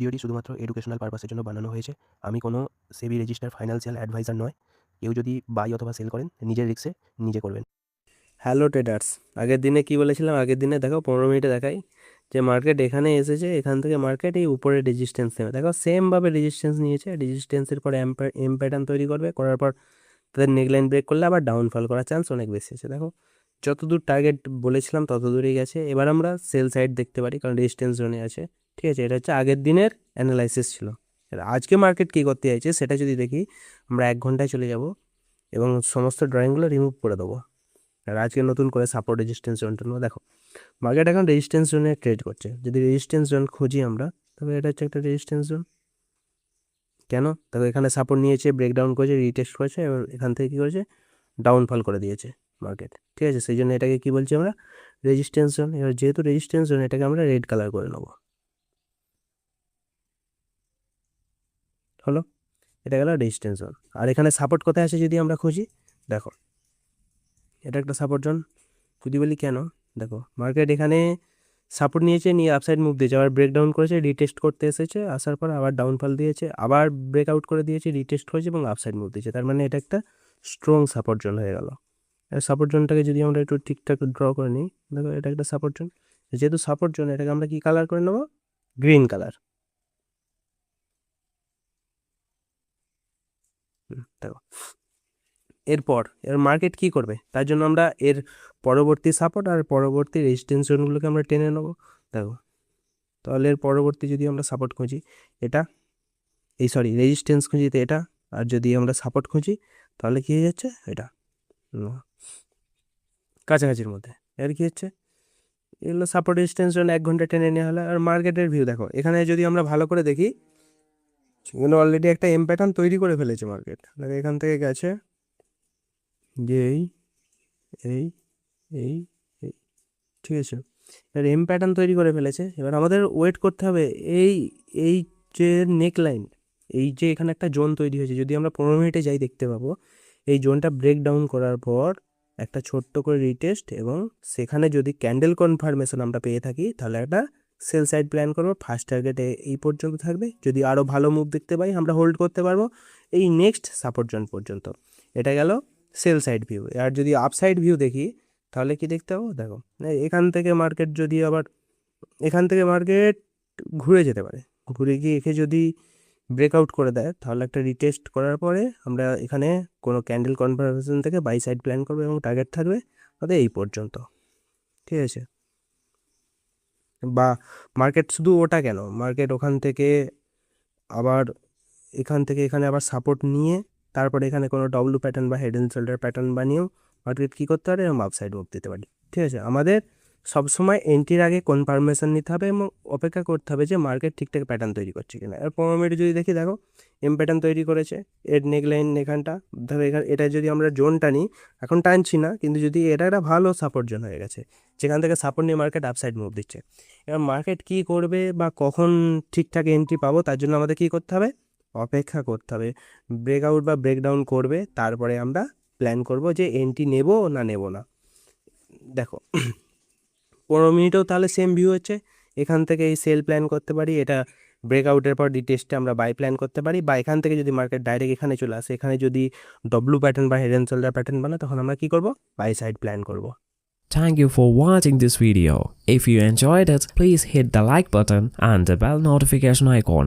ভিডিওটি শুধুমাত্র এডুকেশনাল পারপাসের জন্য বানানো হয়েছে। আমি কোনো সেবি রেজিস্টার ফাইন্যান্সিয়াল অ্যাডভাইজার নয়। কেউ যদি বাই অথবা সেল করেন নিজের রিস্কে নিজে করবেন। হ্যালো ট্রেডার্স, আগের দিনে কি বলেছিলাম? আগের দিনে দেখো 15 মিনিটে দেখাই যে মার্কেট এখানে এসেছে, এখান থেকে মার্কেট এই উপরে রেজিস্ট্যান্স নেবে। দেখো সেমভাবে রেজিস্ট্যান্স নিয়েছে, রেজিস্ট্যান্সের পরে এম প্যাটার্ন তৈরি করবে, করার পর তাদের নেকলাইন ব্রেক করলে আবার ডাউনফল করার চান্স অনেক বেশি আছে। দেখো যতদূর টার্গেট বলেছিলাম তত দূরেই গেছে। এবার আমরা সেল সাইড দেখতে পারি, কারণ রেজিস্ট্যান্স জোনে আছে। ঠিক আছে, এটা হচ্ছে আগের দিনের অ্যানালাইসিস ছিল। আজকে মার্কেট কী করতে চাইছে সেটা যদি দেখি, আমরা 1 ঘন্টায় চলে যাব এবং সমস্ত ড্রয়িংগুলো রিমুভ করে দেবো। আর আজকে নতুন করে সাপোর্ট রেজিস্ট্যান্স জোনটা নেবো। দেখো মার্কেট এখন রেজিস্ট্যান্স জোনে ট্রেড করছে। যদি রেজিস্ট্যান্স জোন খুঁজি আমরা, তবে এটা হচ্ছে একটা রেজিস্ট্যান্স জোন। কেন? দেখো এখানে সাপোর্ট নিয়েছে, ব্রেকডাউন করেছে, রিটেস্ট করেছে, এবার এখান থেকে কী করেছে, ডাউনফল করে দিয়েছে মার্কেট। ঠিক আছে, সেই জন্য এটাকে কী বলছি আমরা, রেজিস্ট্যান্স জোন। এবার যেহেতু রেজিস্ট্যান্স জোন, এটাকে আমরা রেড কালার করে নেবো। হলো, এটা গেল রেজিস্ট্যান্স জোন। আর এখানে সাপোর্ট কোথায় আছে যদি আমরা খুঁজি, দেখো এটা একটা সাপোর্ট জোন। যদি বলি কেন, দেখো মার্কেট এখানে সাপোর্ট নিয়েছে, নিয়ে আপসাইড মুভ দিয়েছে, আবার ব্রেকডাউন করেছে, রিটেস্ট করতে এসেছে, আসার পর আবার ডাউনফল দিয়েছে, আবার ব্রেকআউট করে দিয়েছে, রিটেস্ট করেছে এবং আপসাইড মুভ দিয়েছে। তার মানে এটা একটা স্ট্রং সাপোর্ট জোন হয়ে গেল। সাপোর্ট জোনটাকে যদি আমরা একটু ঠিকঠাক ড্র করে নিই, দেখো এটা একটা সাপোর্ট জোন। যেহেতু সাপোর্ট জোন, এটাকে আমরা কি কালার করে নেবো, গ্রিন কালার। দেখো এরপর মার্কেট কি করবে, তার জন্য আমরা এর পরবর্তী সাপোর্ট আর পরবর্তী রেজিস্ট্যান্স জোনগুলোকে আমরা টেনে নেবো। দেখো তাহলে এর পরবর্তী যদি আমরা সাপোর্ট খুঁজি, এটা রেজিস্ট্যান্স খুঁজি তো এটা, আর যদি আমরা সাপোর্ট খুঁজি তাহলে কী হয়ে যাচ্ছে, এটা কাছাকাছির মধ্যে। এর কী হচ্ছে, এগুলো সাপোর্ট রেজিস্ট্যান্স জোন 1 ঘন্টা টেনে নেওয়া হলো। আর মার্কেটের ভিউ দেখো, এখানে যদি আমরা ভালো করে দেখি, এখানে অলরেডি একটা এম প্যাটার্ন তৈরি করে ফেলেছে মার্কেট। দেখো এখান থেকে গেছে যে এই এই এই এই ঠিক আছে, এবার এম প্যাটার্ন তৈরি করে ফেলেছে। এবার আমাদের ওয়েট করতে হবে এই এই যে নেক লাইন, এই যে এখানে একটা জোন তৈরি হয়েছে, যদি আমরা 15 মিনিটে যাই দেখতে পাবো এই জোনটা ব্রেক ডাউন করার পর একটা ছোট্ট করে রিটেস্ট, এবং সেখানে যদি ক্যান্ডেল কনফার্মেশন আমরা পেয়ে থাকি, তাহলে একটা সেল সাইড প্ল্যান করবো। ফার্স্ট টার্গেটে এই পর্যন্ত থাকবে, যদি আরও ভালো মুভ দেখতে পাই আমরা হোল্ড করতে পারবো এই নেক্সট সাপোর্ট জোন পর্যন্ত। এটা গেল সেল সাইড ভিউ। আর যদি আপসাইড ভিউ দেখি, তাহলে কি দেখতে পাবো, দেখো এখান থেকে মার্কেট যদি আবার এখান থেকে মার্কেট ঘুরে যেতে পারে, ঘুরে গিয়ে একে যদি ব্রেকআউট করে দেয়, তাহলে একটা রিটেস্ট করার পরে আমরা এখানে কোনো ক্যান্ডেল কনফার্মেশন থেকে বাই সাইড প্ল্যান করবো এবং টার্গেট থাকবে তাদের এই পর্যন্ত। ঠিক আছে, বা মার্কেট শুধু ওটা কেন, মার্কেট ওখান থেকে আবার এখান থেকে এখানে আবার সাপোর্ট নিয়ে তারপরে এখানে কোনো ডব্লু প্যাটার্ন বা হেড অ্যান্ড শোল্ডার প্যাটার্ন বানিয়েও মার্কেট কী করতে পারে, এবং আপসাইড মুভ দিতে পারি। ঠিক আছে, আমাদের সবসময় এন্ট্রির আগে কনফার্মেশন নিতে হবে এবং অপেক্ষা করতে হবে যে মার্কেট ঠিকঠাক প্যাটার্ন তৈরি করছে কিনা। আর 15 মিনিট যদি দেখি, দেখো এম প্যাটার্ন তৈরি করেছে, এর নেকলাইন এখানটা, ধরো এখানে এটা যদি আমরা জোনটা নিই, এখন টানছি না, কিন্তু যদি এটা একটা ভালো সাপোর্ট জোন হয়ে গেছে, যেখান থেকে সাপোর্ট নিয়ে মার্কেট আপসাইড মুভ দিচ্ছে। এবার মার্কেট কী করবে বা কখন ঠিকঠাক এন্ট্রি পাবো, তার জন্য আমাদের কী করতে হবে, অপেক্ষা করতে হবে। ব্রেকআউট বা ব্রেকডাউন করবে, তারপরে আমরা প্ল্যান করব যে এন্ট্রি নেব না নেব না। দেখো 15 মিনিটেও তাহলে সেম ভিউ হচ্ছে। এখান থেকে এই সেল প্ল্যান করতে পারি, এটা ব্রেকআউটের পর রিটেস্টে আমরা বাই প্ল্যান করতে পারি, বা এখান থেকে যদি মার্কেট ডাইরেক্ট এখানে চলে আসে, এখানে যদি ডব্লু প্যাটার্ন বা হেড অ্যান্ড শোল্ডার প্যাটার্ন বানায়, তখন আমরা কী করব, বাই সাইড প্ল্যান করব। Thank you for watching this video. If you enjoyed it, please hit the like button and the bell notification icon.